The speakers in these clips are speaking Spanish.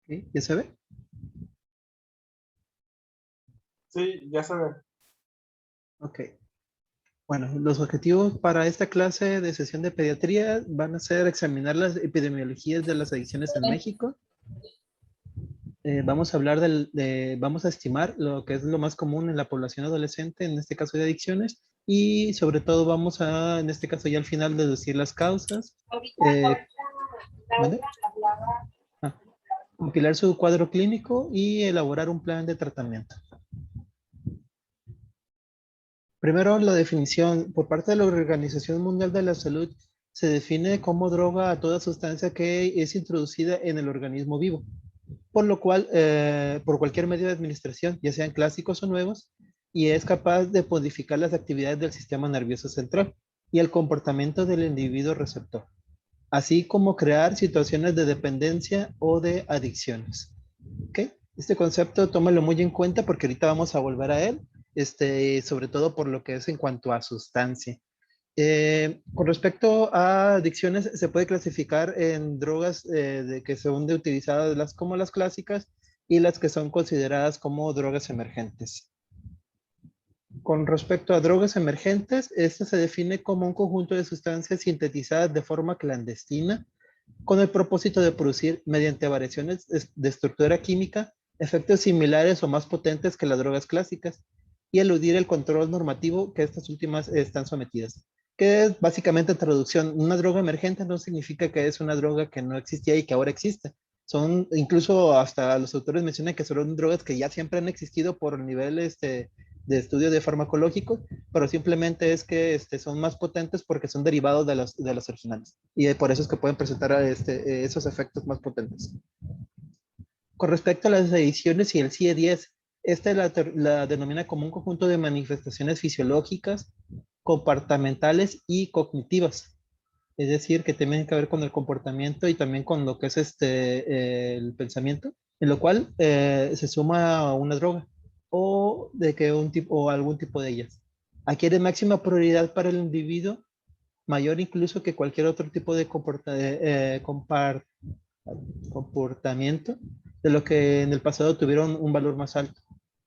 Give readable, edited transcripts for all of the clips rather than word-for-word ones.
Ok, ¿ya se ve? Sí, ya se ve. Ok. Bueno, los objetivos para esta clase de sesión de pediatría van a ser examinar las epidemiologías de las adicciones en México. Vamos a hablar vamos a estimar lo que es lo más común en la población adolescente, en este caso de adicciones, y sobre todo vamos a, en este caso ya al final, deducir las causas, ¿vale? Compilar su cuadro clínico y elaborar un plan de tratamiento. Primero, la definición. Por parte de la Organización Mundial de la Salud, se define como droga a toda sustancia que es introducida en el organismo vivo, por lo cual, por cualquier medio de administración, ya sean clásicos o nuevos, y es capaz de modificar las actividades del sistema nervioso central y el comportamiento del individuo receptor, así como crear situaciones de dependencia o de adicciones. ¿Ok? Este concepto tómalo muy en cuenta porque ahorita vamos a volver a él, sobre todo por lo que es en cuanto a sustancia. Con respecto a adicciones, se puede clasificar en drogas que son utilizadas como las clásicas y las que son consideradas como drogas emergentes. Con respecto a drogas emergentes, esta se define como un conjunto de sustancias sintetizadas de forma clandestina con el propósito de producir, mediante variaciones de estructura química, efectos similares o más potentes que las drogas clásicas y eludir el control normativo que estas últimas están sometidas. Que es básicamente en traducción, una droga emergente no significa que es una droga que no existía y que ahora existe. Son, incluso hasta los autores mencionan que son drogas que ya siempre han existido por el nivel de estudio de farmacológico, pero simplemente es que son más potentes porque son derivados de los originales. Y por eso es que pueden presentar esos efectos más potentes. Con respecto a las ediciones y el CIE-10, esta la denomina como un conjunto de manifestaciones fisiológicas, comportamentales y cognitivas. Es decir, que tienen que ver con el comportamiento y también con lo que es el pensamiento, en lo cual se suma a una droga o de que un tipo o algún tipo de ellas. Adquiere máxima prioridad para el individuo, mayor incluso que cualquier otro tipo de comportamiento, de lo que en el pasado tuvieron un valor más alto.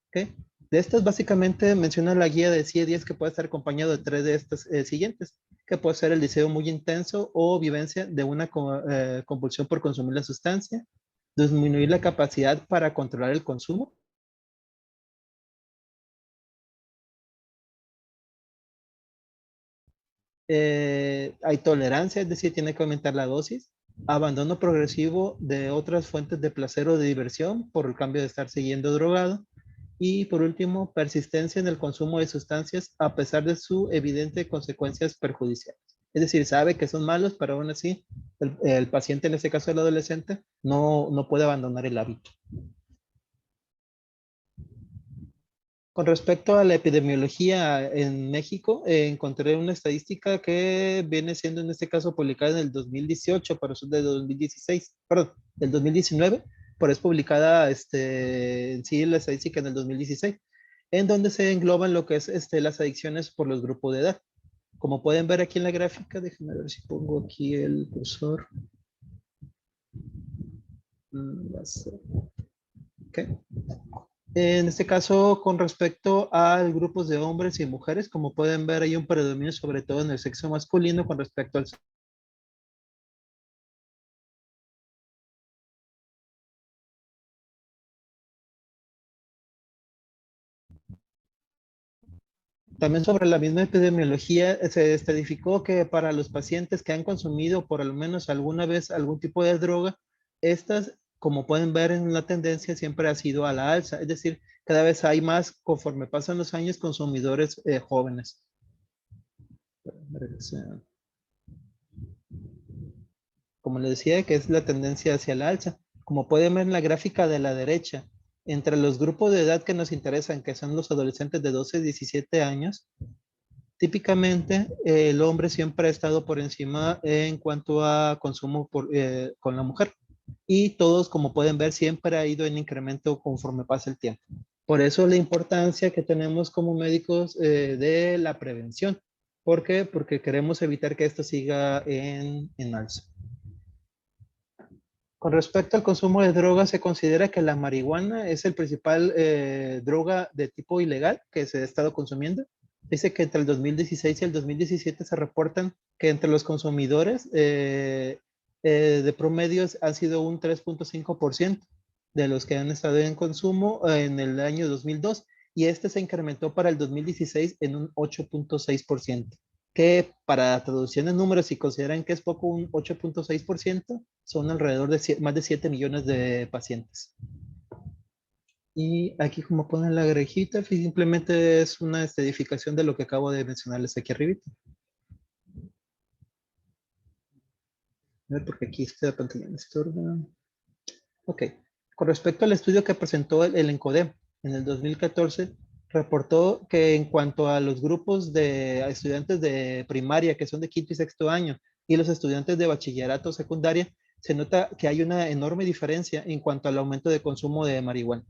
¿Okay? De estas básicamente menciona la guía de CIE-10 que puede estar acompañado de tres de estas siguientes, que puede ser el deseo muy intenso o vivencia de una compulsión por consumir la sustancia, disminuir la capacidad para controlar el consumo, hay tolerancia, es decir, tiene que aumentar la dosis, abandono progresivo de otras fuentes de placer o de diversión por el cambio de estar siguiendo drogado, y por último, persistencia en el consumo de sustancias a pesar de su evidente consecuencias perjudiciales. Es decir, sabe que son malos, pero aún así el paciente, en este caso el adolescente, no puede abandonar el hábito. Con respecto a la epidemiología en México, encontré una estadística que viene siendo en este caso publicada en el 2018, pero es de 2016, perdón, del 2019, pero es publicada en sí la estadística en el 2016, en donde se engloban lo que es las adicciones por los grupos de edad. Como pueden ver aquí en la gráfica, déjenme ver si pongo aquí el cursor. Okay. En este caso, con respecto a grupos de hombres y mujeres, como pueden ver, hay un predominio sobre todo en el sexo masculino con respecto al... También sobre la misma epidemiología, se estadificó que para los pacientes que han consumido por al menos alguna vez algún tipo de droga, estas, como pueden ver en la tendencia, siempre ha sido a la alza. Es decir, cada vez hay más, conforme pasan los años, consumidores jóvenes. Como les decía, que es la tendencia hacia la alza. Como pueden ver en la gráfica de la derecha, entre los grupos de edad que nos interesan, que son los adolescentes de 12 a 17 años, típicamente el hombre siempre ha estado por encima en cuanto a consumo con la mujer. Y todos, como pueden ver, siempre ha ido en incremento conforme pasa el tiempo. Por eso la importancia que tenemos como médicos de la prevención. ¿Por qué? Porque queremos evitar que esto siga en alza. Con respecto al consumo de drogas, se considera que la marihuana es el principal droga de tipo ilegal que se ha estado consumiendo. Dice que entre el 2016 y el 2017 se reportan que entre los consumidores de promedios han sido un 3.5% de los que han estado en consumo en el año 2002 y este se incrementó para el 2016 en un 8.6%, que para traducción en números, si consideran que es poco, un 8.6%, son alrededor de más de 7 millones de pacientes. Y aquí como ponen la grejita, simplemente es una estadificación de lo que acabo de mencionarles aquí arriba. Porque aquí está la pantalla me estorba. Ok. Con respecto al estudio que presentó el ENCODEM en el 2014, reportó que en cuanto a los grupos de estudiantes de primaria, que son de quinto y sexto año, y los estudiantes de bachillerato secundaria, se nota que hay una enorme diferencia en cuanto al aumento de consumo de marihuana.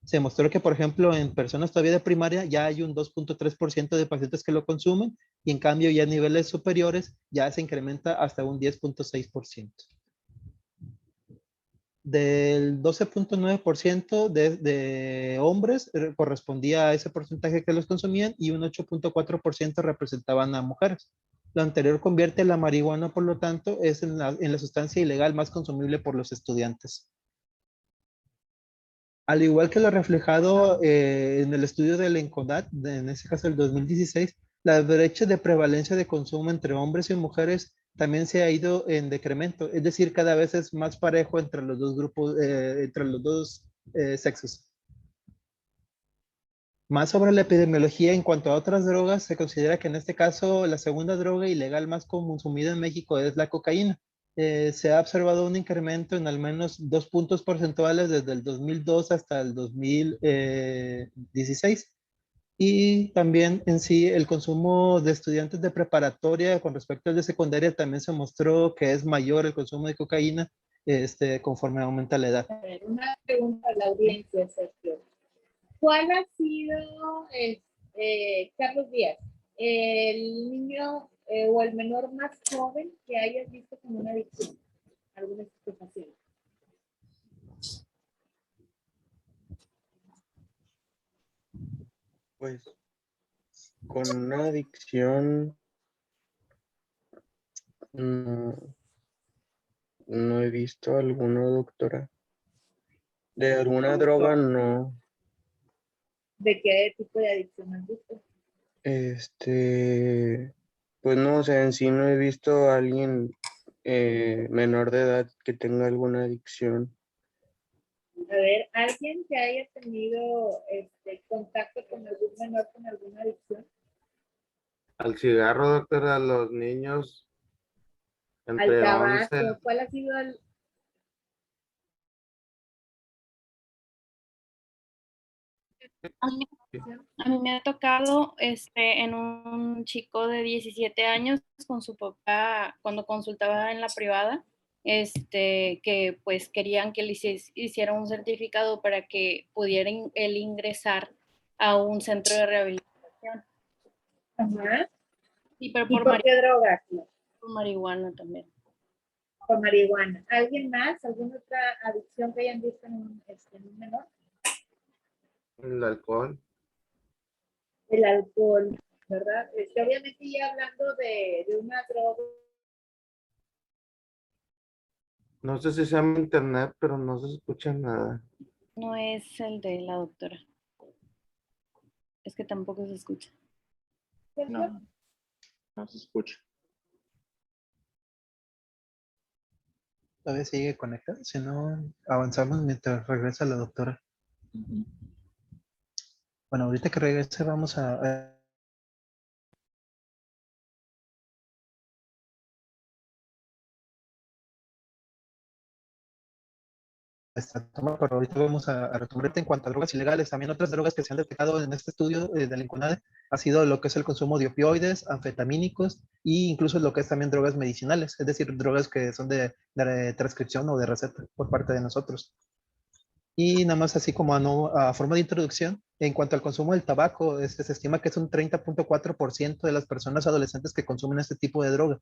Se mostró que, por ejemplo, en personas todavía de primaria ya hay un 2.3% de pacientes que lo consumen y en cambio ya a niveles superiores ya se incrementa hasta un 10.6%. Del 12.9% de hombres correspondía a ese porcentaje que los consumían y un 8.4% representaban a mujeres. Lo anterior convierte a la marihuana, por lo tanto, es en la sustancia ilegal más consumible por los estudiantes. Al igual que lo reflejado en el estudio del ENCODAT, en este caso el 2016, la brecha de prevalencia de consumo entre hombres y mujeres también se ha ido en decremento, es decir, cada vez es más parejo entre los dos grupos, entre los dos sexos. Más sobre la epidemiología en cuanto a otras drogas, se considera que en este caso la segunda droga ilegal más consumida en México es la cocaína. Se ha observado un incremento en al menos 2 puntos porcentuales desde el 2002 hasta el 2016. Y también en sí el consumo de estudiantes de preparatoria con respecto al de secundaria también se mostró que es mayor el consumo de cocaína conforme aumenta la edad. Una pregunta a la audiencia, Sergio. ¿Cuál ha sido, Carlos Díaz, el niño o el menor más joven que hayas visto con una adicción? ¿Alguna situación? Pues con una adicción no he visto alguna, doctora. De alguna droga no. ¿De qué tipo de adicción has visto? Pues no, o sea, en sí no he visto a alguien menor de edad que tenga alguna adicción. A ver, ¿alguien que haya tenido contacto con algún menor con alguna adicción? Al cigarro, doctor, a los niños Al entre tabaco. 11. ¿Cuál ha sido el... A mí me ha tocado en un chico de 17 años con su papá cuando consultaba en la privada, que pues querían que le hiciera un certificado para que pudiera él ingresar a un centro de rehabilitación. Ajá. Sí, pero ¿Y por qué drogas? por marihuana también. Por marihuana. ¿Alguien más? ¿Alguna otra adicción que hayan visto en un menor? El alcohol. El alcohol, ¿verdad? Obviamente ya hablando de una droga. No sé si se llama internet, pero no se escucha nada. No es el de la doctora. Es que tampoco se escucha. ¿Cierto? No se escucha. Todavía sigue conectado, si no avanzamos mientras regresa la doctora. Bueno, ahorita que regrese vamos a pero ahorita vamos a retomarte en cuanto a drogas ilegales. También otras drogas que se han detectado en este estudio del INCONADE ha sido lo que es el consumo de opioides, anfetamínicos e incluso lo que es también drogas medicinales, es decir, drogas que son de transcripción o de receta por parte de nosotros. Y nada más así como a forma de introducción, en cuanto al consumo del tabaco, se estima que es un 30.4% de las personas adolescentes que consumen este tipo de droga,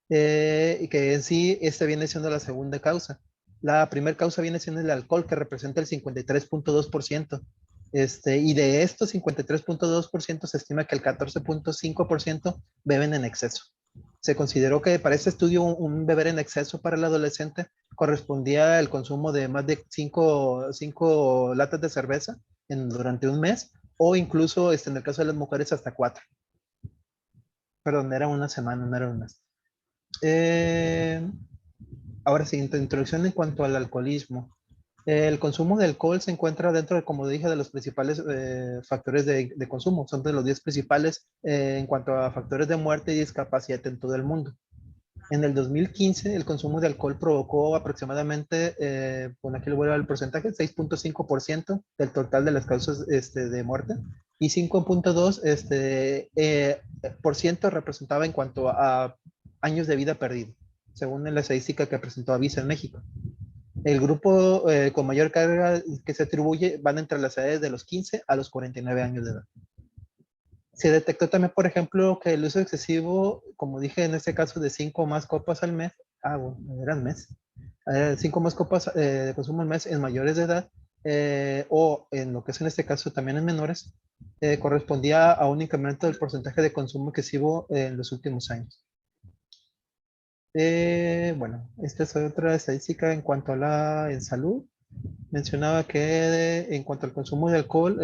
y que en sí este viene siendo la segunda causa. La primera causa viene siendo el alcohol, que representa el 53.2%. Y de estos 53.2% se estima que el 14.5% beben en exceso. Se consideró que para este estudio un beber en exceso para el adolescente correspondía al consumo de más de 5 latas de cerveza durante un mes, o incluso en el caso de las mujeres hasta 4. Perdón, era una semana, no era un mes. Ahora sí, introducción en cuanto al alcoholismo. El consumo de alcohol se encuentra dentro, como dije, de los principales factores de consumo. Son de los 10 principales en cuanto a factores de muerte y discapacidad en todo el mundo. En el 2015, el consumo de alcohol provocó aproximadamente, bueno, aquí le voy a dar el porcentaje, 6.5% del total de las causas de muerte, y 5.2% por ciento representaba en cuanto a años de vida perdido, según la estadística que presentó Avisa en México. El grupo con mayor carga que se atribuye van entre las edades de los 15 a los 49 años de edad. Se detectó también, por ejemplo, que el uso excesivo, como dije en este caso, de 5 o más copas al mes, bueno, eran mes, 5 más copas de consumo al mes en mayores de edad, o en lo que es en este caso también en menores, correspondía a un incremento del porcentaje de consumo excesivo en los últimos años. Bueno, esta es otra estadística en cuanto a en salud. Mencionaba que en cuanto al consumo de alcohol,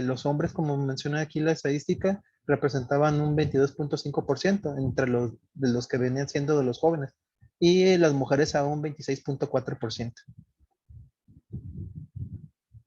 los hombres, como menciona aquí la estadística, representaban un 22.5% entre de los que venían siendo de los jóvenes, y las mujeres a un 26.4%.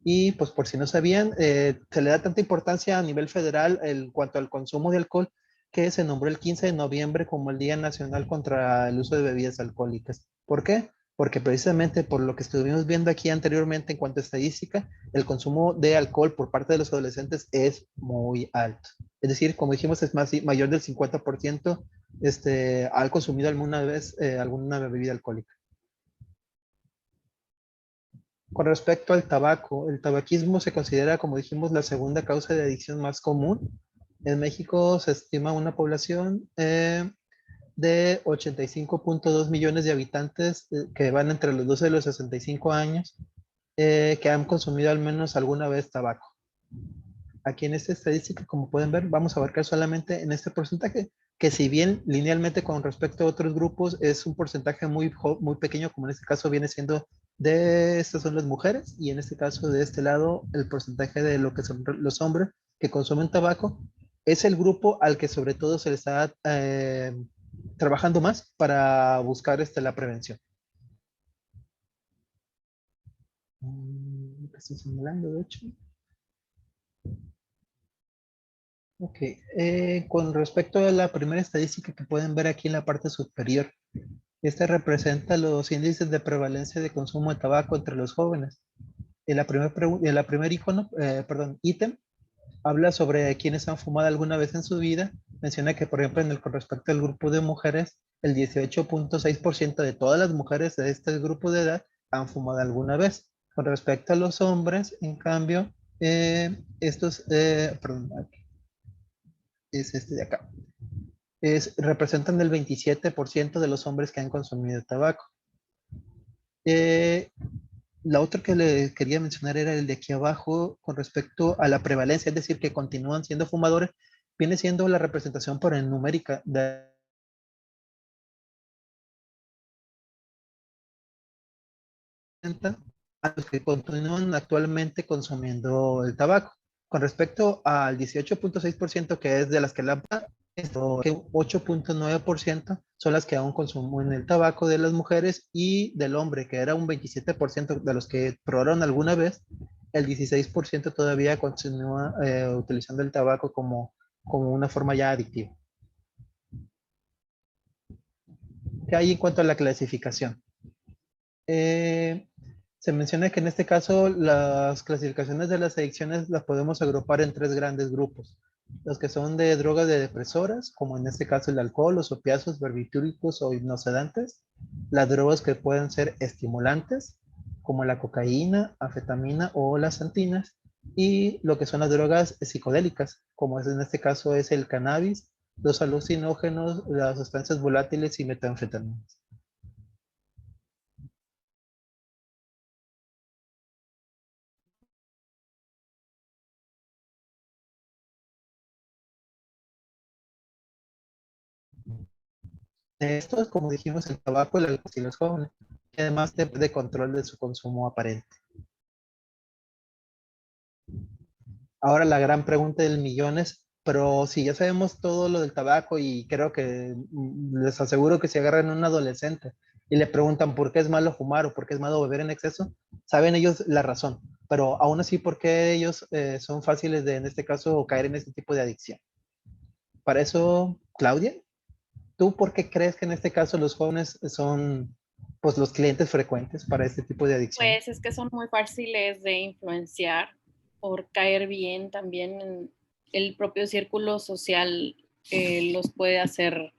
Y pues por si no sabían, se le da tanta importancia a nivel federal en cuanto al consumo de alcohol, que se nombró el 15 de noviembre como el Día Nacional contra el Uso de Bebidas Alcohólicas. ¿Por qué? Porque precisamente por lo que estuvimos viendo aquí anteriormente en cuanto a estadística, el consumo de alcohol por parte de los adolescentes es muy alto. Es decir, como dijimos, es mayor del 50% han consumido alguna vez alguna bebida alcohólica. Con respecto al tabaco, el tabaquismo se considera, como dijimos, la segunda causa de adicción más común. En México se estima una población de 85.2 millones de habitantes que van entre los 12 y los 65 años que han consumido al menos alguna vez tabaco. Aquí en esta estadística, como pueden ver, vamos a abarcar solamente en este porcentaje, que si bien linealmente con respecto a otros grupos es un porcentaje muy pequeño, como en este caso viene siendo estas son las mujeres, y en este caso de este lado el porcentaje de lo que son los hombres que consumen tabaco, es el grupo al que sobre todo se le está trabajando más para buscar la prevención. Estoy señalando, de hecho. Ok, con respecto a la primera estadística que pueden ver aquí en la parte superior, esta representa los índices de prevalencia de consumo de tabaco entre los jóvenes. En la primer ítem habla sobre quienes han fumado alguna vez en su vida. Menciona que, por ejemplo, con respecto al grupo de mujeres, el 18.6% de todas las mujeres de este grupo de edad han fumado alguna vez. Con respecto a los hombres, en cambio, es este de acá. Representan el 27% de los hombres que han consumido tabaco. La otra que le quería mencionar era el de aquí abajo con respecto a la prevalencia, es decir, que continúan siendo fumadores, viene siendo la representación por el numérica de a los que continúan actualmente consumiendo el tabaco. Con respecto al 18.6% que es de las que la 8.9% son las que aún consumen el tabaco de las mujeres, y del hombre, que era un 27% de los que probaron alguna vez, el 16% todavía continúa utilizando el tabaco como una forma ya adictiva. ¿Qué hay en cuanto a la clasificación? Se menciona que en este caso las clasificaciones de las adicciones las podemos agrupar en 3 grandes grupos. Los que son de drogas de depresoras, como en este caso el alcohol, los opiáceos, barbitúricos o hipnosedantes. Las drogas que pueden ser estimulantes, como la cocaína, anfetamina o las antinas. Y lo que son las drogas psicodélicas, como en este caso es el cannabis, los alucinógenos, las sustancias volátiles y metanfetaminas. De estos, como dijimos, el tabaco, el alcohol y los jóvenes, y además de control de su consumo aparente. Ahora la gran pregunta del millón es, pero si ya sabemos todo lo del tabaco y creo que les aseguro que si agarran a un adolescente y le preguntan por qué es malo fumar o por qué es malo beber en exceso, saben ellos la razón, pero aún así, ¿por qué ellos son fáciles de, en este caso, caer en este tipo de adicción? Para eso, Claudia, ¿tú por qué crees que en este caso los jóvenes son pues los clientes frecuentes para este tipo de adicción? Pues es que son muy fáciles de influenciar por caer bien también en el propio círculo social los puede hacer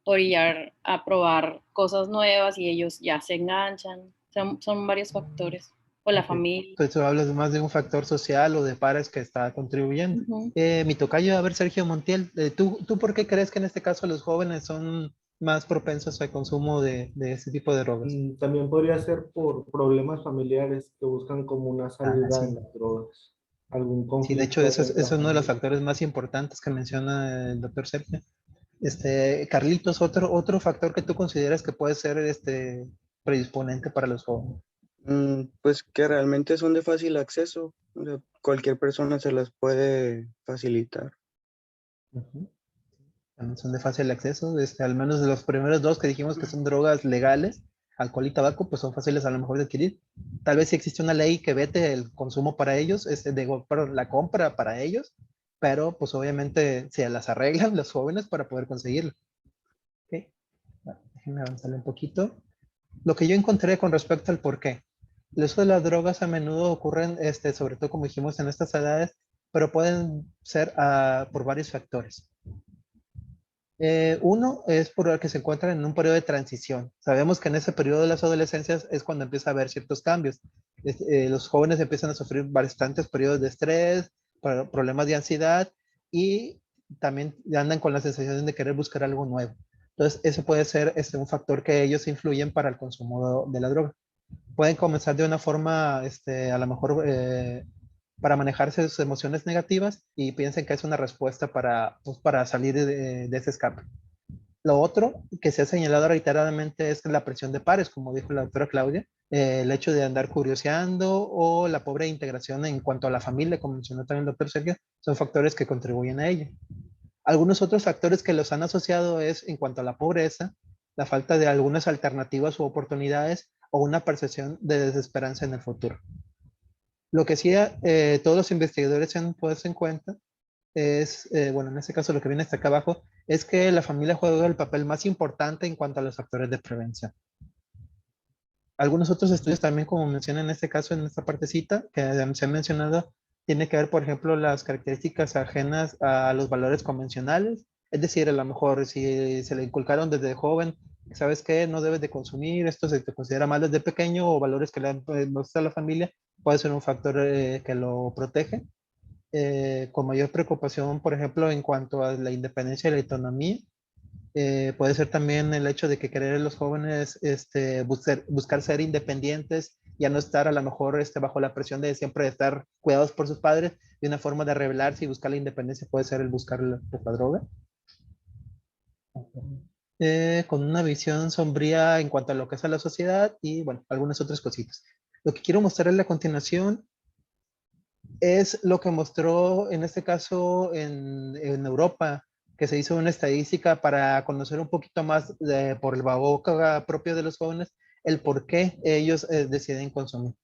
orillar a probar cosas nuevas y ellos ya se enganchan. Son varios factores. O la Okay. familia. Entonces hablas más de un factor social o de pares que está contribuyendo. Ujú. Mi tocayo, a ver, Sergio Montiel, ¿tú por qué crees que en este caso los jóvenes son más propensos al consumo de este tipo de drogas? También podría ser por problemas familiares que buscan como una Ah, salida en sí. las drogas. Algún Sí, de hecho, conflicto eso es uno de los intrafamiliar. factores más importantes que menciona el doctor Sergio. Carlitos, otro factor que tú consideras que puede ser predisponente para los jóvenes. Pues que realmente son de fácil acceso. O sea, cualquier persona se las puede facilitar. Ujú. También son de fácil acceso, al menos de los primeros dos que dijimos que son drogas legales, alcohol y tabaco, pues son fáciles a lo mejor de adquirir. Tal vez si existe una ley que vete el consumo para ellos, perdón, la compra para ellos, pero pues obviamente se las arreglan los jóvenes para poder conseguirlo. ¿Ok? Bueno, déjenme avanzarle un poquito. Lo que yo encontré con respecto al por qué. El uso de las drogas a menudo ocurren, sobre todo como dijimos, en estas edades, pero pueden ser por varios factores. Uno es por el que se encuentran en un periodo de transición. Sabemos que en ese periodo de las adolescencias es cuando empieza a haber ciertos cambios. Los jóvenes empiezan a sufrir bastantes periodos de estrés, problemas de ansiedad y también andan con la sensación de querer buscar algo nuevo. Entonces, eso puede ser un factor que ellos influyen para el consumo de la droga. Pueden comenzar de una forma, a lo mejor para manejarse sus emociones negativas y piensen que es una respuesta pues, para salir de ese escape. Lo otro que se ha señalado reiteradamente es la presión de pares, como dijo la doctora Claudia, el hecho de andar curioseando o la pobre integración en cuanto a la familia, como mencionó también el doctor Sergio, son factores que contribuyen a ello. Algunos otros factores que los han asociado es en cuanto a la pobreza, la falta de algunas alternativas u oportunidades o una percepción de desesperanza en el futuro. Lo que sí todos los investigadores se han puesto en cuenta es, bueno, en este caso lo que viene hasta acá abajo, es que la familia juega el papel más importante en cuanto a los factores de prevención. Algunos otros estudios también, como mencionan en este caso, en esta partecita, que se han mencionado, tiene que ver, por ejemplo, las características ajenas a los valores convencionales. Es decir, a lo mejor si se le inculcaron desde joven, ¿sabes qué? No debes de consumir, esto se te considera mal desde pequeño, o valores que le han mostrado a la familia, puede ser un factor que lo protege. Con mayor preocupación, por ejemplo, en cuanto a la independencia y la autonomía. Puede ser también el hecho de que querer los jóvenes buscar ser independientes, ya no estar a lo mejor bajo la presión de siempre estar cuidados por sus padres, y una forma de rebelarse y buscar la independencia puede ser el buscar la droga. Con una visión sombría en cuanto a lo que es a la sociedad y bueno, algunas otras cositas. Lo que quiero mostrarles a continuación es lo que mostró en este caso en Europa, que se hizo una estadística para conocer un poquito más por el boca propio de los jóvenes, el por qué ellos deciden consumir.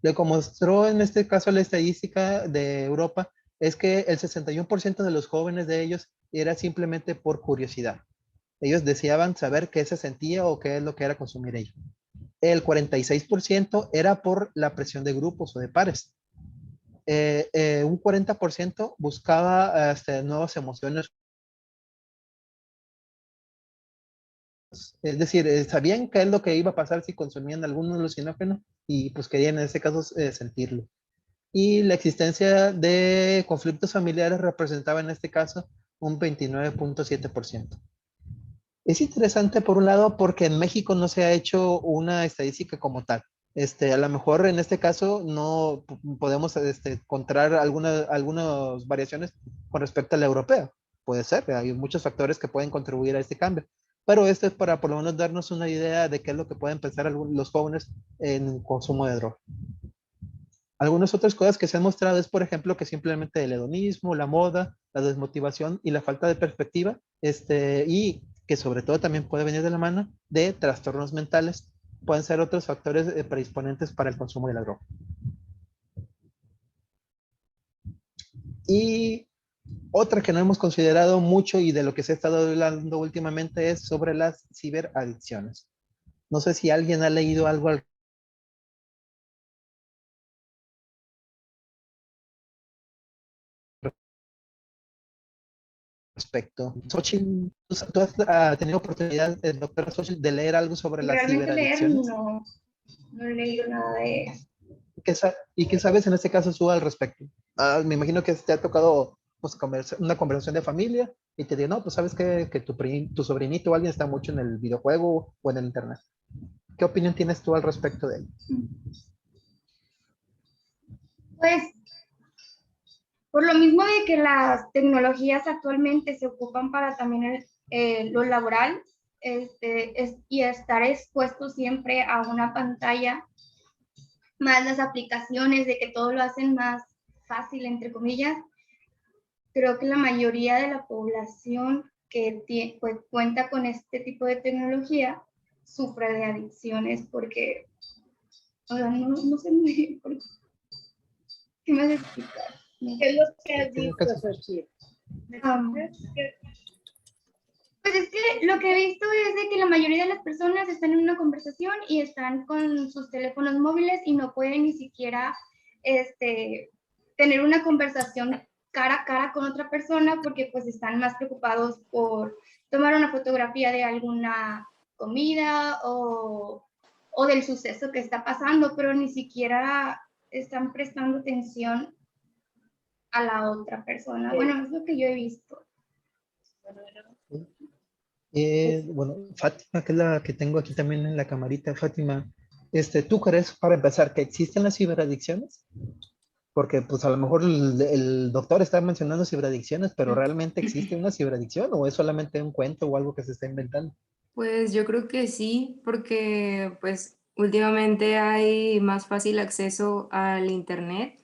Lo que mostró en este caso la estadística de Europa es que el 61% de los jóvenes de ellos era simplemente por curiosidad. Ellos deseaban saber qué se sentía o qué es lo que era consumir ellos. El 46% era por la presión de grupos o de pares. Un 40% buscaba nuevas emociones. Es decir, sabían qué es lo que iba a pasar si consumían algún alucinógeno y pues querían en ese caso sentirlo. Y la existencia de conflictos familiares representaba en este caso un 29.7%. Es interesante por un lado porque en México no se ha hecho una estadística como tal. A lo mejor en este caso no podemos encontrar algunas variaciones con respecto a la europea. Puede ser, hay muchos factores que pueden contribuir a este cambio. pero esto es para por lo menos darnos una idea de qué es lo que pueden pensar los jóvenes en consumo de droga. Algunas otras cosas que se han mostrado es, por ejemplo, que simplemente el hedonismo, la moda, la desmotivación y la falta de perspectiva, y que sobre todo también puede venir de la mano de trastornos mentales, pueden ser otros factores predisponentes para el consumo de la droga. Y otra que no hemos considerado mucho y de lo que se ha estado hablando últimamente es sobre las ciberadicciones. No sé si alguien ha leído algo al respecto. Xochitl, ¿tú has tenido oportunidad, doctora Xochitl, de leer algo sobre las Realmente leer ciberadicciones? no he leído nada de eso. ¿Y qué sabes en este caso tú al respecto? Me imagino que te ha tocado pues, una conversación de familia y te digo, no, pues sabes que tu sobrinito o alguien está mucho en el videojuego o en el internet. ¿Qué opinión tienes tú al respecto de él? Pues, por lo mismo de que las tecnologías actualmente se ocupan para también lo laboral, y estar expuesto siempre a una pantalla, más las aplicaciones de que todo lo hacen más fácil, entre comillas, creo que la mayoría de la población que pues, cuenta con este tipo de tecnología sufre de adicciones porque, o sea, no sé muy bien por qué me hace explicar. ¿Qué es lo que has visto, Xochitl? Pues es que lo que he visto es de que la mayoría de las personas están en una conversación y están con sus teléfonos móviles y no pueden ni siquiera tener una conversación cara a cara con otra persona porque pues están más preocupados por tomar una fotografía de alguna comida o del suceso que está pasando, pero ni siquiera están prestando atención a la otra persona. Bueno, es lo que yo he visto. Bueno, Fátima, que es la que tengo aquí también en la camarita, Fátima, ¿tú crees, para empezar, que existen las ciberadicciones? Porque pues a lo mejor el doctor está mencionando ciberadicciones, pero ¿realmente existe una ciberadicción o es solamente un cuento o algo que se está inventando? Pues yo creo que sí, porque pues últimamente hay más fácil acceso al internet,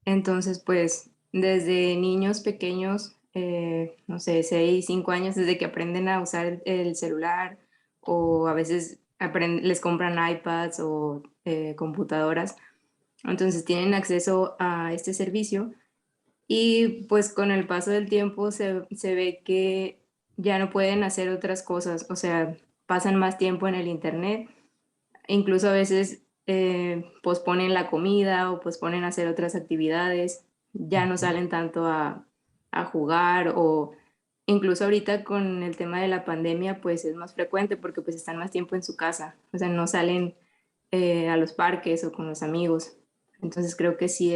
entonces pues desde niños pequeños, no sé, 6, 5 años, desde que aprenden a usar el celular o a veces les compran iPads o computadoras, entonces tienen acceso a este servicio y pues con el paso del tiempo se ve que ya no pueden hacer otras cosas, o sea, pasan más tiempo en el internet, incluso a veces posponen la comida o posponen hacer otras actividades, ya no salen tanto a jugar o incluso ahorita con el tema de la pandemia pues es más frecuente porque pues están más tiempo en su casa, o sea, no salen a los parques o con los amigos. Entonces creo que sí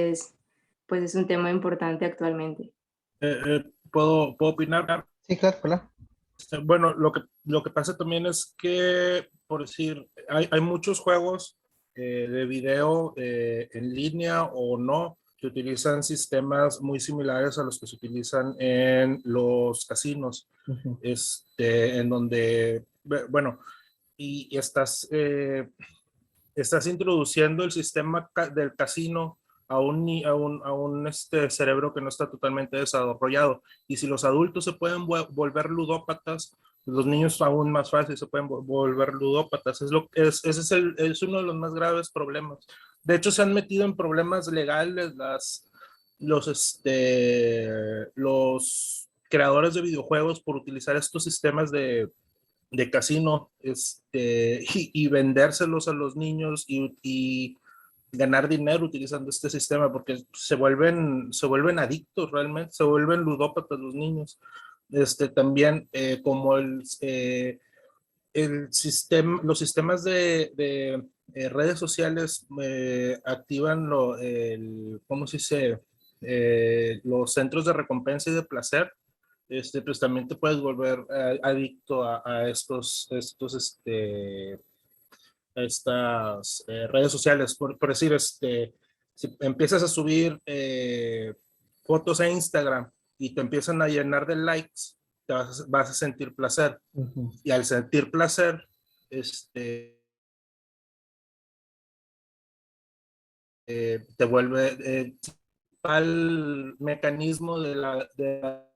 pues es un tema importante actualmente. ¿Puedo opinar? Sí, claro, claro. Bueno, lo que pasa también es que, por decir, hay muchos juegos de video en línea o no, que utilizan sistemas muy similares a los que se utilizan en los casinos, en donde, bueno, y estás introduciendo el sistema del casino a un cerebro que no está totalmente desarrollado. Y si los adultos se pueden volver ludópatas, los niños aún más fácil se pueden volver ludópatas. Ese es uno de los más graves problemas. De hecho, se han metido en problemas legales los creadores de videojuegos por utilizar estos sistemas de casino y vendérselos a los niños y ganar dinero utilizando este sistema porque se vuelven adictos realmente, se vuelven ludópatas los niños. También como los sistemas de redes sociales activan ¿cómo se dice? Los centros de recompensa y de placer, pues también te puedes volver adicto a estas redes sociales. Por decir, si empiezas a subir fotos a Instagram y te empiezan a llenar de likes, vas a sentir placer. Ujú. Y al sentir placer, te vuelve al mecanismo de la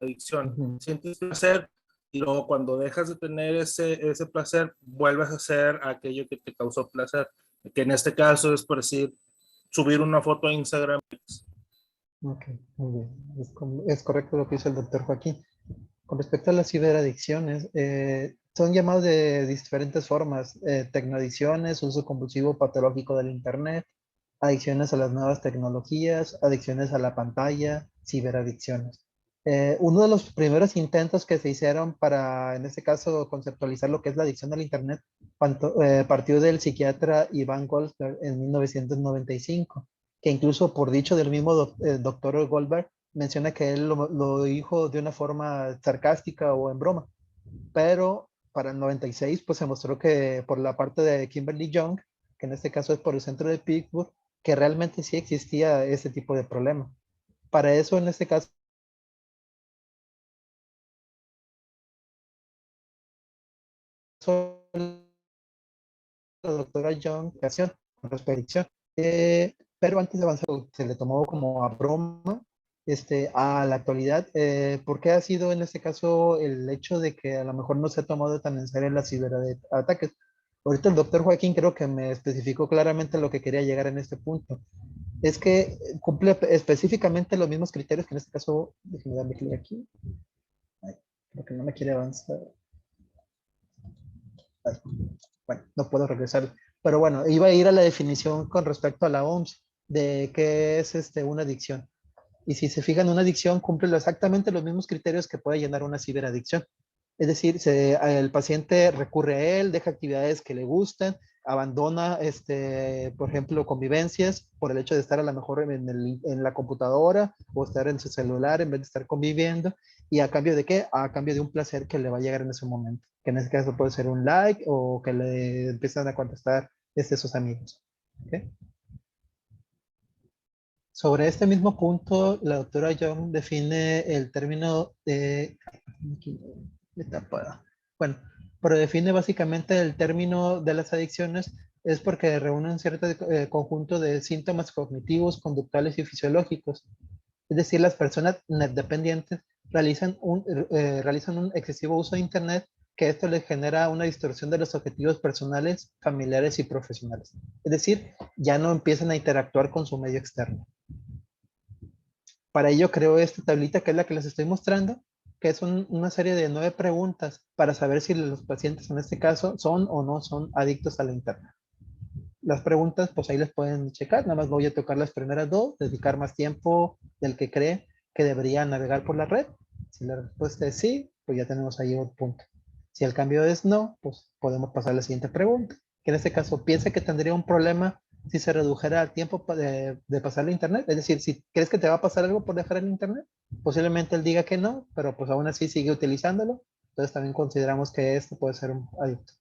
adicción. Ujú. Sientes placer y luego cuando dejas de tener ese placer, vuelves a hacer aquello que te causó placer, que en este caso es, por decir, subir una foto a Instagram. Ok, muy bien. Es correcto lo que dice el doctor Joaquín. Con respecto a las ciberadicciones, son llamadas de diferentes formas: tecnoadicciones, uso compulsivo patológico del Internet, adicciones a las nuevas tecnologías, adicciones a la pantalla, ciberadicciones. Uno de los primeros intentos que se hicieron para, en este caso, conceptualizar lo que es la adicción al Internet, partió del psiquiatra Iván Goldberg en 1995, que incluso por dicho del mismo doctor Goldberg, menciona que él lo dijo de una forma sarcástica o en broma, pero para el 96 pues se mostró que por la parte de Kimberly Young, que en este caso es por el centro de Pittsburgh, que realmente sí existía ese tipo de problema. Para eso, en este caso, la doctora Young con respecto a pero antes de avanzar, se le tomó como a broma a la actualidad. ¿Por qué ha sido en este caso el hecho de que a lo mejor no se ha tomado tan en serio las ciberataques? Ahorita el doctor Joaquín creo que me especificó claramente lo que quería llegar en este punto. Es que cumple específicamente los mismos criterios que en este caso, déjeme darle clic aquí. Ay, porque no me quiere avanzar. Ay, bueno, no puedo regresar. Pero bueno, iba a ir a la definición con respecto a la OMS de qué es una adicción. Y si se fijan, una adicción cumple exactamente los mismos criterios que puede llenar una ciberadicción. Es decir, el paciente recurre a él, deja actividades que le gustan, abandona, por ejemplo, convivencias por el hecho de estar a lo mejor en la computadora o estar en su celular en vez de estar conviviendo. ¿Y a cambio de qué? A cambio de un placer que le va a llegar en ese momento, que en este caso puede ser un like o que le empiezan a contestar sus amigos. ¿Okay? Sobre este mismo punto, la doctora Young define el término de... Bueno, pero define básicamente el término de las adicciones es porque reúnen un cierto conjunto de síntomas cognitivos, conductuales y fisiológicos. Es decir, las personas net dependientes realizan un excesivo uso de Internet, que esto les genera una distorsión de los objetivos personales, familiares y profesionales. Es decir, ya no empiezan a interactuar con su medio externo. Para ello creo esta tablita que es la que les estoy mostrando, que es una serie de 9 preguntas para saber si los pacientes en este caso son o no son adictos a la Internet. Las preguntas, pues ahí les pueden checar, nada más voy a tocar las primeras 2, dedicar más tiempo del que cree que debería navegar por la red. Si la respuesta es sí, pues ya tenemos ahí un punto. Si el cambio es no, pues podemos pasar a la siguiente pregunta, que en este caso piensa que tendría un problema si se redujera el tiempo de pasar el Internet. Es decir, si crees que te va a pasar algo por dejar el Internet, posiblemente él diga que no, pero pues aún así sigue utilizándolo. Entonces también consideramos que esto puede ser un adicto.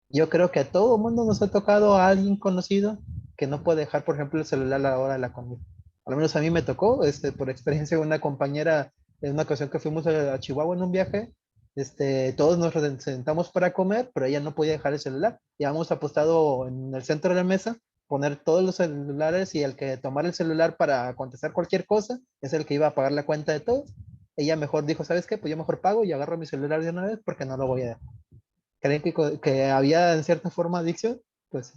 Yo creo que a todo el mundo nos ha tocado a alguien conocido que no puede dejar, por ejemplo, el celular a la hora de la comida. Al menos a mí me tocó, por experiencia de una compañera, en una ocasión que fuimos a Chihuahua en un viaje, todos nos sentamos para comer, pero ella no podía dejar el celular. Y habíamos apostado en el centro de la mesa, poner todos los celulares y el que tomara el celular para contestar cualquier cosa es el que iba a pagar la cuenta de todos. Ella mejor dijo, ¿sabes qué? Pues yo mejor pago y agarro mi celular de una vez porque no lo voy a dejar. ¿Creen que había en cierta forma adicción? Pues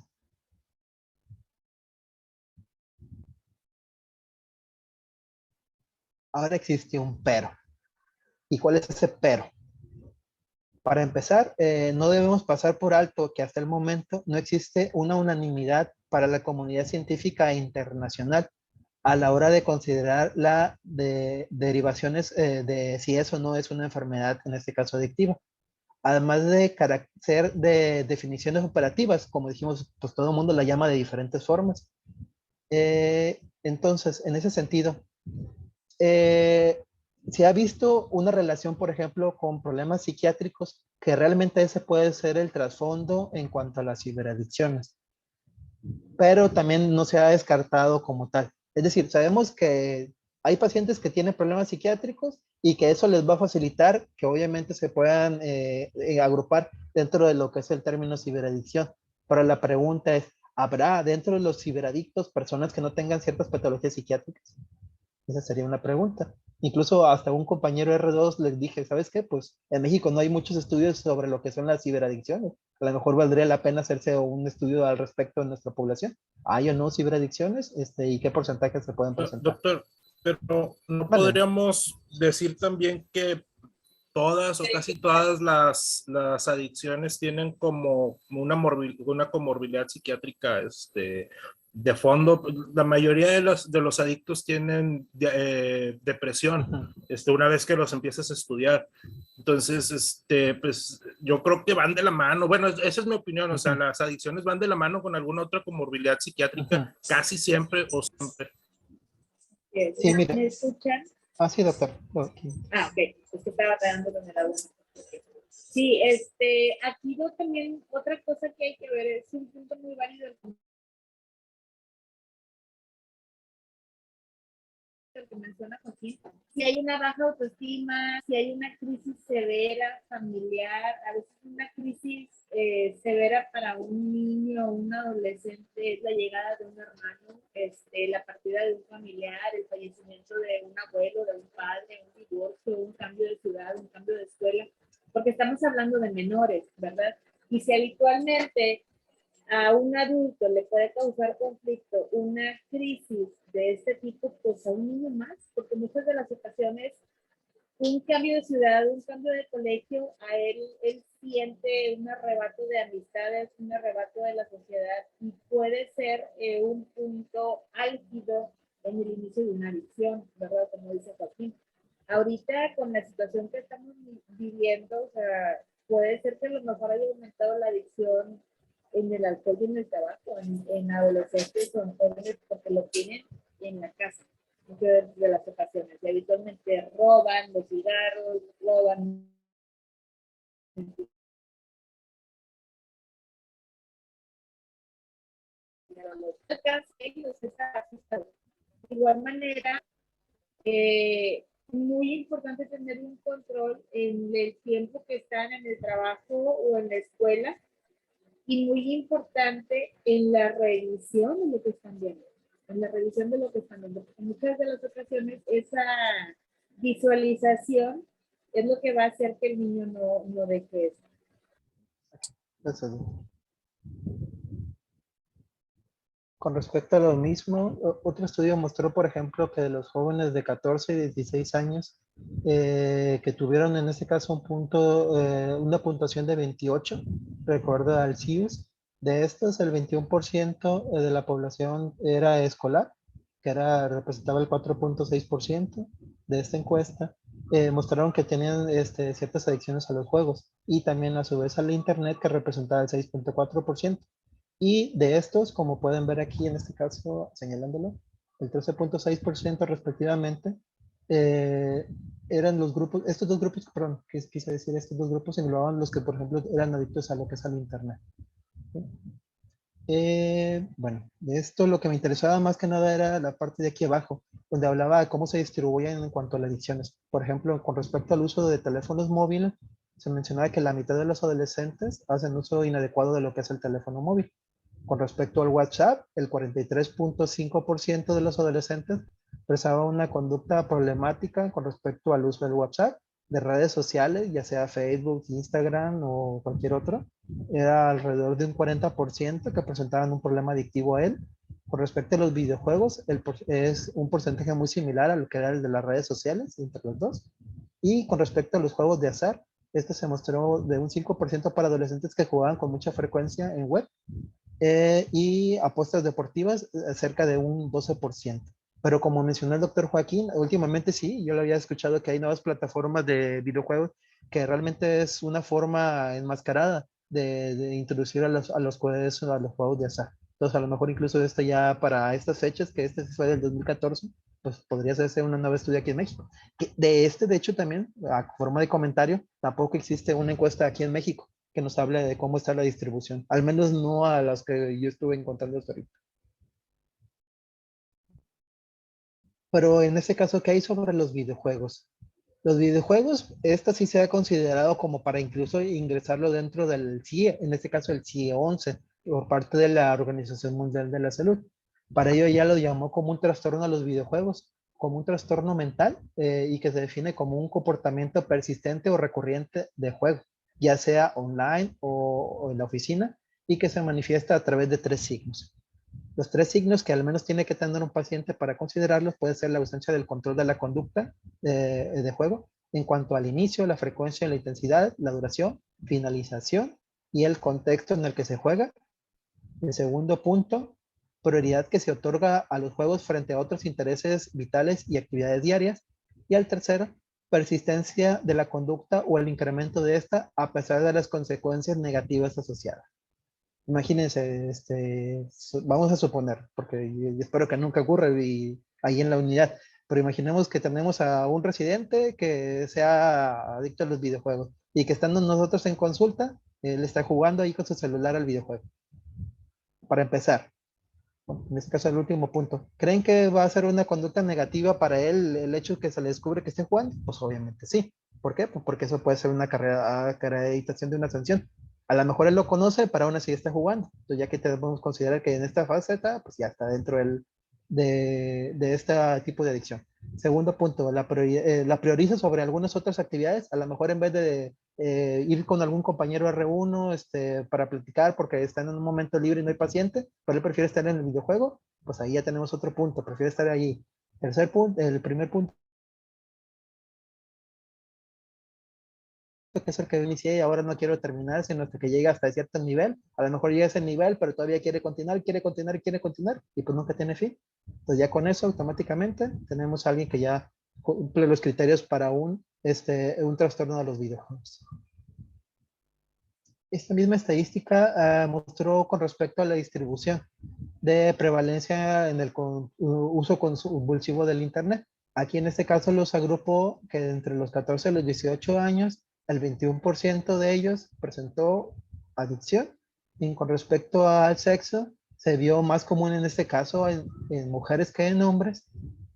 ahora existe un pero. ¿Y cuál es ese pero? Para empezar, no debemos pasar por alto que hasta el momento no existe una unanimidad para la comunidad científica internacional a la hora de considerar la derivaciones de si eso no es una enfermedad, en este caso adictiva. Además de carácter de definiciones operativas, como dijimos, pues todo el mundo la llama de diferentes formas. Entonces, en ese sentido, se ha visto una relación, por ejemplo, con problemas psiquiátricos, que realmente ese puede ser el trasfondo en cuanto a las ciberadicciones, pero también no se ha descartado como tal. Es decir, sabemos que hay pacientes que tienen problemas psiquiátricos y que eso les va a facilitar que obviamente se puedan agrupar dentro de lo que es el término ciberadicción. Pero la pregunta es, ¿habrá dentro de los ciberadictos personas que no tengan ciertas patologías psiquiátricas? Esa sería una pregunta. Incluso hasta un compañero R2 les dije, ¿sabes qué? Pues en México no hay muchos estudios sobre lo que son las ciberadicciones. A lo mejor valdría la pena hacerse un estudio al respecto en nuestra población. ¿Hay o no ciberadicciones? ¿Y qué porcentajes se pueden presentar? Doctor, pero no Vale. podríamos decir también que todas o casi todas las adicciones tienen como una comorbilidad psiquiátrica de fondo. La mayoría de los adictos tienen depresión una vez que los empiezas a estudiar. Entonces, pues yo creo que van de la mano. Bueno, esa es mi opinión. O sea, las adicciones van de la mano con alguna otra comorbilidad psiquiátrica, casi siempre o siempre. Sí, mira. ¿Me escuchan? Ah, sí, doctor. Okay. Ah, ok. Es que estaba dando con el audio. Sí, aquí yo también, otra cosa que hay que ver, es un punto muy válido el que menciona Joaquín. Si hay una baja autoestima, si hay una crisis severa familiar, a veces una crisis severa para un niño o un adolescente es la llegada de un hermano, la partida de un familiar, el fallecimiento de un abuelo, de un padre, un divorcio, un cambio de ciudad, un cambio de escuela, porque estamos hablando de menores, ¿verdad? Y si habitualmente a un adulto le puede causar conflicto una crisis de este tipo, pues a un niño más, porque muchas de las ocasiones un cambio de ciudad, un cambio de colegio, a él siente un arrebato de amistades, un arrebato de la sociedad y puede ser un punto álgido en el inicio de una adicción, ¿verdad? Como dice Joaquín. Ahorita con la situación que estamos viviendo, o sea, puede ser que a lo mejor haya aumentado la adicción en el alcohol y en el tabaco, en adolescentes o en jóvenes, porque lo tienen en la casa, muchas de las ocasiones. Y habitualmente roban los cigarros, roban. De igual manera, muy importante tener un control en el tiempo que están en el trabajo o en la escuela, y muy importante en la revisión de lo que están viendo, en la revisión de lo que están viendo. En muchas de las ocasiones esa visualización es lo que va a hacer que el niño no deje eso. Gracias. Con respecto a lo mismo, otro estudio mostró, por ejemplo, que de los jóvenes de 14 y 16 años que tuvieron en este caso una puntuación de 28, recuerdo al CIUS, de estos el 21% de la población era escolar, que representaba el 4.6% de esta encuesta. Mostraron que tenían ciertas adicciones a los juegos y también a su vez al internet, que representaba el 6.4%. Y de estos, como pueden ver aquí en este caso, señalándolo, el 13.6% respectivamente, eran los grupos, estos dos grupos, perdón, quise decir, estos dos grupos englobaban los que, por ejemplo, eran adictos a lo que es al internet. Bueno, de esto lo que me interesaba más que nada era la parte de aquí abajo, donde hablaba de cómo se distribuyen en cuanto a las adicciones. Por ejemplo, con respecto al uso de teléfonos móviles, se mencionaba que la mitad de los adolescentes hacen uso inadecuado de lo que es el teléfono móvil. Con respecto al WhatsApp, el 43.5% de los adolescentes expresaba una conducta problemática con respecto al uso del WhatsApp, de redes sociales, ya sea Facebook, Instagram o cualquier otro. Era alrededor de un 40% que presentaban un problema adictivo a él. Con respecto a los videojuegos, es un porcentaje muy similar a lo que era el de las redes sociales, entre los dos. Y con respecto a los juegos de azar, este se mostró de un 5% para adolescentes que jugaban con mucha frecuencia en web, y apuestas deportivas cerca de un 12%. Pero como mencionó el doctor Joaquín, últimamente sí, yo lo había escuchado que hay nuevas plataformas de videojuegos que realmente es una forma enmascarada de introducir a los juegos de azar. Entonces a lo mejor incluso esto ya para estas fechas, que este fue del 2014, pues podría hacerse una nueva estudio aquí en México. De hecho también, a forma de comentario, tampoco existe una encuesta aquí en México que nos hable de cómo está la distribución, al menos no a las que yo estuve encontrando hasta ahorita. Pero en este caso, ¿qué hay sobre los videojuegos? Los videojuegos, esta sí se ha considerado como para incluso ingresarlo dentro del CIE, en este caso el CIE 11, por parte de la Organización Mundial de la Salud. Para ello ya lo llamó como un trastorno a los videojuegos, como un trastorno mental y que se define como un comportamiento persistente o recurrente de juego, ya sea online o en la oficina, y que se manifiesta a través de 3 signos. Los 3 signos que al menos tiene que tener un paciente para considerarlos puede ser la ausencia del control de la conducta de juego en cuanto al inicio, la frecuencia, la intensidad, la duración, finalización y el contexto en el que se juega. El segundo punto, prioridad que se otorga a los juegos frente a otros intereses vitales y actividades diarias. Y el tercero, persistencia de la conducta o el incremento de esta a pesar de las consecuencias negativas asociadas. Imagínense, vamos a suponer, porque y espero que nunca ocurra ahí en la unidad, pero imaginemos que tenemos a un residente que sea adicto a los videojuegos y que estando nosotros en consulta, él está jugando ahí con su celular al videojuego. Para empezar, bueno, en este caso el último punto, ¿creen que va a ser una conducta negativa para él el hecho de que se le descubre que esté jugando? Pues obviamente sí. ¿Por qué? Pues porque eso puede ser una acreditación de una sanción. A lo mejor él lo conoce, pero aún así está jugando. Entonces ya que debemos considerar que en esta fase pues ya está dentro de este tipo de adicción. Segundo punto, la prioriza sobre algunas otras actividades. A lo mejor en vez de ir con algún compañero R1 para platicar porque está en un momento libre y no hay paciente, pero él prefiere estar en el videojuego, pues ahí ya tenemos otro punto, prefiere estar allí. Tercer punto, el primer punto que es el que inicié y ahora no quiero terminar, sino hasta que llegue hasta cierto nivel. A lo mejor llega a ese nivel, pero todavía quiere continuar, y pues nunca tiene fin. Entonces ya con eso automáticamente tenemos a alguien que ya cumple los criterios para un trastorno de los videojuegos. Esta misma estadística mostró con respecto a la distribución de prevalencia en el uso compulsivo del Internet. Aquí en este caso los agrupó que entre los 14 y los 18 años, el 21% de ellos presentó adicción. Y con respecto al sexo, se vio más común en este caso en mujeres que en hombres.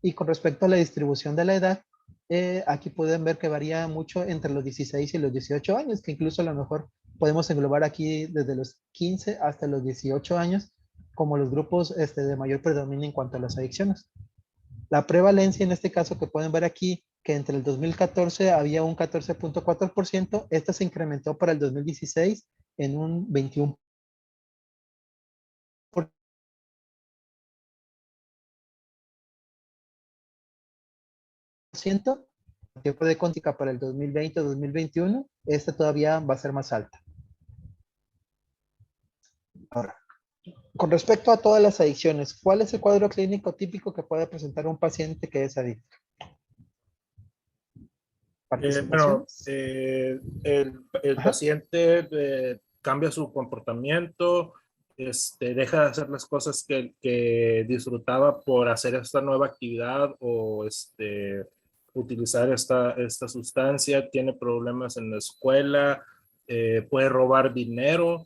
Y con respecto a la distribución de la edad, aquí pueden ver que varía mucho entre los 16 y los 18 años, que incluso a lo mejor podemos englobar aquí desde los 15 hasta los 18 años como los grupos de mayor predominio en cuanto a las adicciones. La prevalencia en este caso que pueden ver aquí, que entre el 2014 había un 14.4%, esta se incrementó para el 2016 en un 21%. El tiempo de cóntica para el 2020-2021, esta todavía va a ser más alta. Ahora, con respecto a todas las adicciones, ¿cuál es el cuadro clínico típico que puede presentar un paciente que es adicto? Bueno, el paciente cambia su comportamiento, deja de hacer las cosas que disfrutaba por hacer esta nueva actividad o utilizar esta sustancia, tiene problemas en la escuela, puede robar dinero,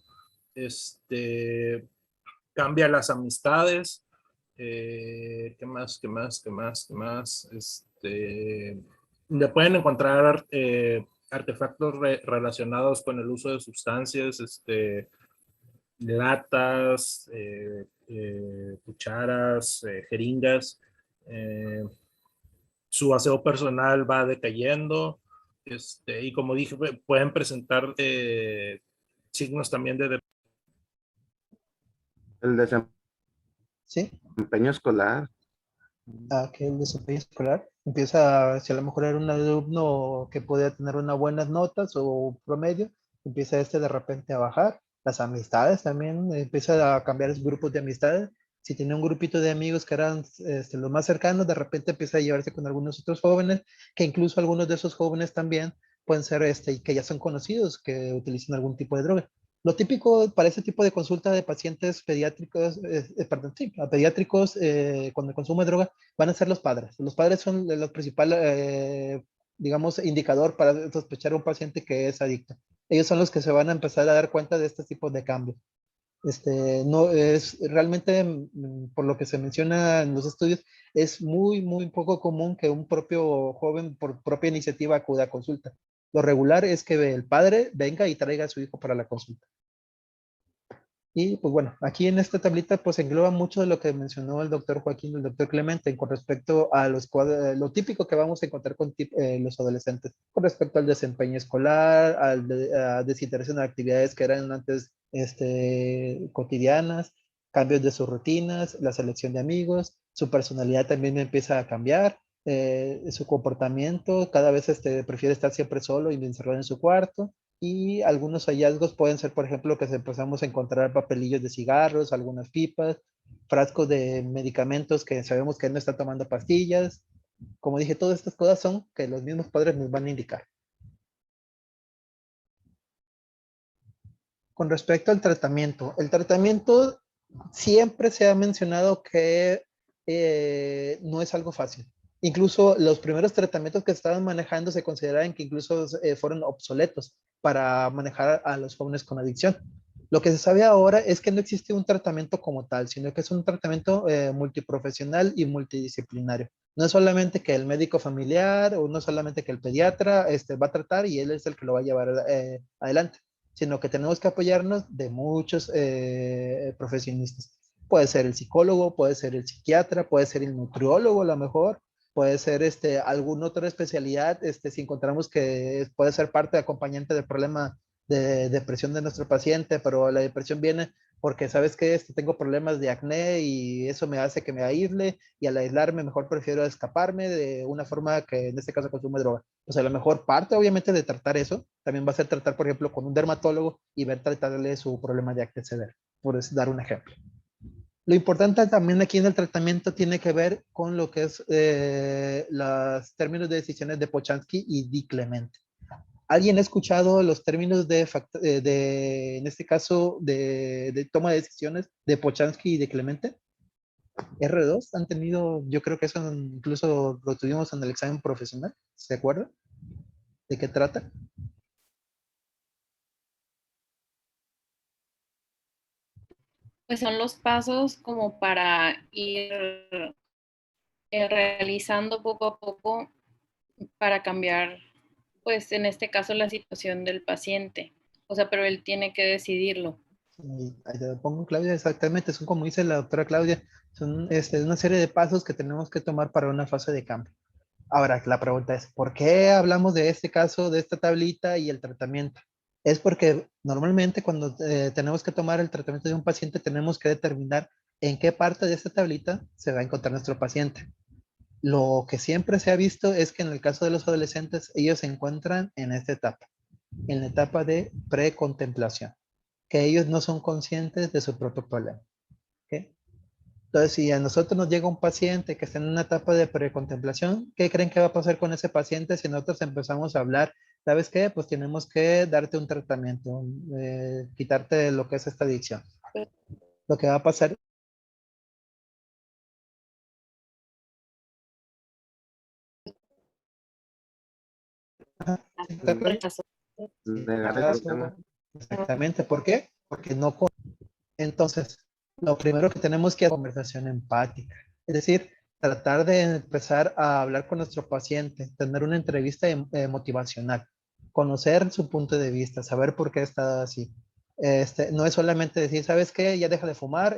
cambia las amistades, ¿qué más? Le pueden encontrar artefactos relacionados con el uso de sustancias, latas, cucharas, jeringas. Su aseo personal va decayendo. Y como dije, pueden presentar signos también de... El desempeño escolar. Que el desempeño escolar empieza, si a lo mejor era un alumno que podía tener unas buenas notas o promedio, empieza de repente a bajar. Las amistades también, empieza a cambiar los grupos de amistades. Si tenía un grupito de amigos que eran los más cercanos, de repente empieza a llevarse con algunos otros jóvenes, que incluso algunos de esos jóvenes también pueden ser que ya son conocidos, que utilizan algún tipo de droga. Lo típico para ese tipo de consulta de pacientes pediátricos, pediátricos con el consumo de droga, van a ser los padres. Los padres son los principales, digamos, indicador para sospechar a un paciente que es adicto. Ellos son los que se van a empezar a dar cuenta de este tipo de cambios. No es realmente, por lo que se menciona en los estudios, es muy, muy poco común que un propio joven por propia iniciativa acuda a consulta. Lo regular es que el padre venga y traiga a su hijo para la consulta. Y pues bueno, aquí en esta tablita pues engloba mucho de lo que mencionó el doctor Joaquín y el doctor Clemente con respecto a lo típico que vamos a encontrar con los adolescentes, con respecto al desempeño escolar, a desinterés en actividades que eran antes cotidianas, cambios de sus rutinas, la selección de amigos, su personalidad también empieza a cambiar, su comportamiento, cada vez prefiere estar siempre solo y encerrado en su cuarto, y algunos hallazgos pueden ser, por ejemplo, que empezamos a encontrar papelillos de cigarros, algunas pipas, frascos de medicamentos que sabemos que él no está tomando pastillas. Como dije, todas estas cosas son que los mismos padres nos van a indicar. Con respecto al tratamiento, el tratamiento siempre se ha mencionado que no es algo fácil. Incluso los primeros tratamientos que estaban manejando se consideraban que incluso fueron obsoletos para manejar a los jóvenes con adicción. Lo que se sabe ahora es que no existe un tratamiento como tal, sino que es un tratamiento multiprofesional y multidisciplinario. No es solamente que el médico familiar o no solamente que el pediatra va a tratar y él es el que lo va a llevar adelante, sino que tenemos que apoyarnos de muchos profesionistas. Puede ser el psicólogo, puede ser el psiquiatra, puede ser el nutriólogo a lo mejor, puede ser alguna otra especialidad, si encontramos que puede ser parte de acompañante del problema de depresión de nuestro paciente, pero la depresión viene porque sabes que tengo problemas de acné y eso me hace que me aísle y al aislarme mejor prefiero escaparme de una forma que en este caso consume droga. O sea, la mejor parte obviamente de tratar eso también va a ser tratar, por ejemplo, con un dermatólogo y ver tratarle su problema de acné severo, por dar un ejemplo. Lo importante también aquí en el tratamiento tiene que ver con lo que es los términos de decisiones de Pochansky y Di Clemente. ¿Alguien ha escuchado los términos en este caso, de toma de decisiones de Pochansky y de Clemente? R2 han tenido, yo creo que eso incluso lo tuvimos en el examen profesional, ¿se acuerdan? ¿De qué trata? Pues son los pasos como para ir realizando poco a poco para cambiar, pues en este caso, la situación del paciente. O sea, pero él tiene que decidirlo. Y ahí te lo pongo, Claudia, exactamente, son como dice la doctora Claudia, son una serie de pasos que tenemos que tomar para una fase de cambio. Ahora, la pregunta es, ¿por qué hablamos de este caso, de esta tablita y el tratamiento? Es porque normalmente cuando tenemos que tomar el tratamiento de un paciente, tenemos que determinar en qué parte de esta tablita se va a encontrar nuestro paciente. Lo que siempre se ha visto es que en el caso de los adolescentes, ellos se encuentran en la etapa de precontemplación, que ellos no son conscientes de su propio problema. ¿Okay? Entonces, si a nosotros nos llega un paciente que está en una etapa de precontemplación, ¿qué creen que va a pasar con ese paciente si nosotros empezamos a hablar? ¿Sabes qué? Pues tenemos que darte un tratamiento, quitarte lo que es esta adicción. Lo que va a pasar. Negar el tema. Exactamente. ¿Por qué? Porque no. Entonces, lo primero que tenemos que hacer es conversación empática. Es decir, tratar de empezar a hablar con nuestro paciente, tener una entrevista motivacional, conocer su punto de vista, saber por qué está así. No es solamente decir, ¿sabes qué? Ya deja de fumar,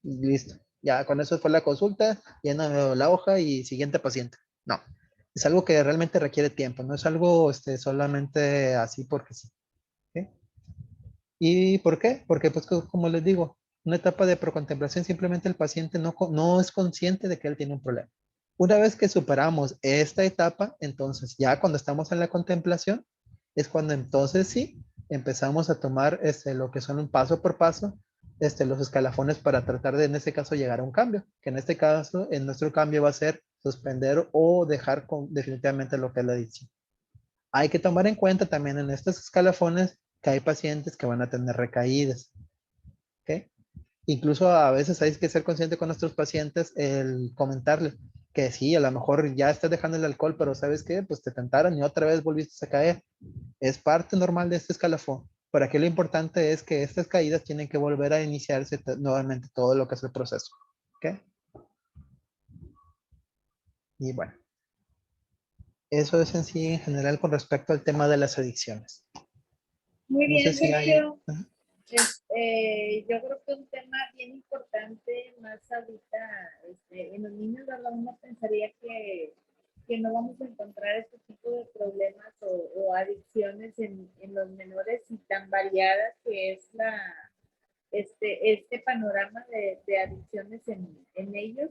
listo. Ya con eso fue la consulta, llena la hoja y siguiente paciente. No, es algo que realmente requiere tiempo, no es algo solamente así porque sí. ¿Okay? ¿Y por qué? Porque, pues, como les digo, una etapa de procontemplación simplemente el paciente no es consciente de que él tiene un problema. Una vez que superamos esta etapa, entonces ya cuando estamos en la contemplación, es cuando entonces sí empezamos a tomar lo que son un paso por paso, los escalafones para tratar de, en este caso, llegar a un cambio, que en este caso, en nuestro cambio va a ser suspender o dejar definitivamente lo que es la adicción. Hay que tomar en cuenta también en estos escalafones que hay pacientes que van a tener recaídas. ¿Okay? Incluso a veces hay que ser consciente con nuestros pacientes el comentarles que sí, a lo mejor ya estás dejando el alcohol, pero ¿sabes qué? Pues te tentaron y otra vez volviste a caer. Es parte normal de este escalafón. Por aquí lo importante es que estas caídas tienen que volver a iniciarse nuevamente todo lo que es el proceso. ¿Ok? Y bueno, eso es en sí en general con respecto al tema de las adicciones. Muy No sé bien, si hay... Sergio. Ajá. Yo creo que un tema bien importante más ahorita en los niños, ¿verdad? Uno pensaría que no vamos a encontrar este tipo de problemas o adicciones en los menores y tan variadas que es este panorama de adicciones en ellos.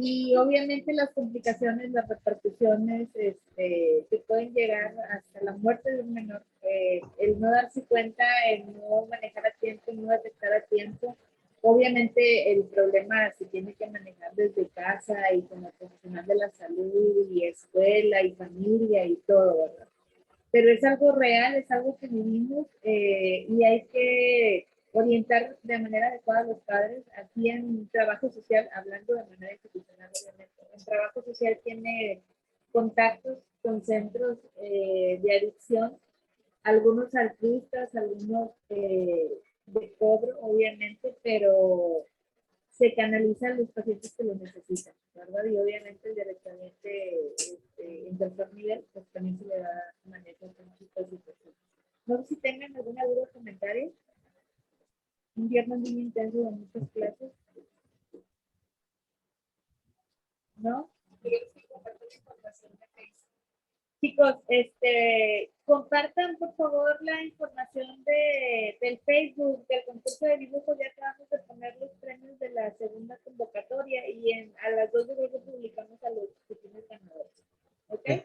Y obviamente las complicaciones, las repercusiones que pueden llegar hasta la muerte de un menor, el no darse cuenta, el no manejar a tiempo, el no detectar a tiempo. Obviamente el problema se tiene que manejar desde casa y con el profesional de la salud y escuela y familia y todo, ¿verdad? Pero es algo real, es algo que vivimos y hay que orientar de manera adecuada a los padres. Aquí en trabajo social, hablando de manera institucional, obviamente, en trabajo social tiene contactos con centros de adicción, algunos altruistas, algunos de cobro, obviamente, pero se canalizan los pacientes que lo necesitan, ¿verdad? Y obviamente directamente en tercer nivel, pues también se le da manejo con chicos y personas. No sé si tengan alguna duda o comentario. Un viernes muy intenso de muchas clases. ¿No? Chicos, compartan por favor la información del Facebook, del concurso de dibujo. Ya acabamos de poner los premios de la segunda convocatoria y a las 2 de julio publicamos a los que tienen ganadores. ¿Ok? Sí.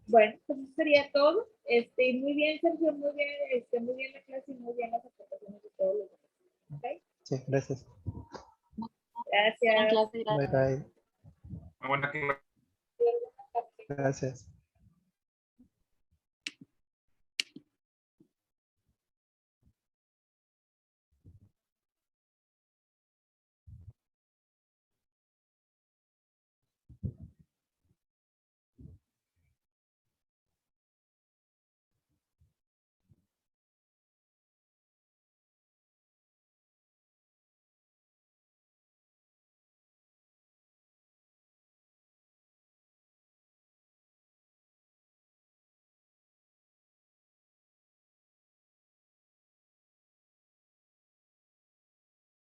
Bueno, pues eso sería todo. Muy bien, Sergio, muy bien la clase y muy bien las aportaciones de todos los demás. ¿Ok? Sí, gracias. Gracias. Bye, bye. Buena clase. Gracias.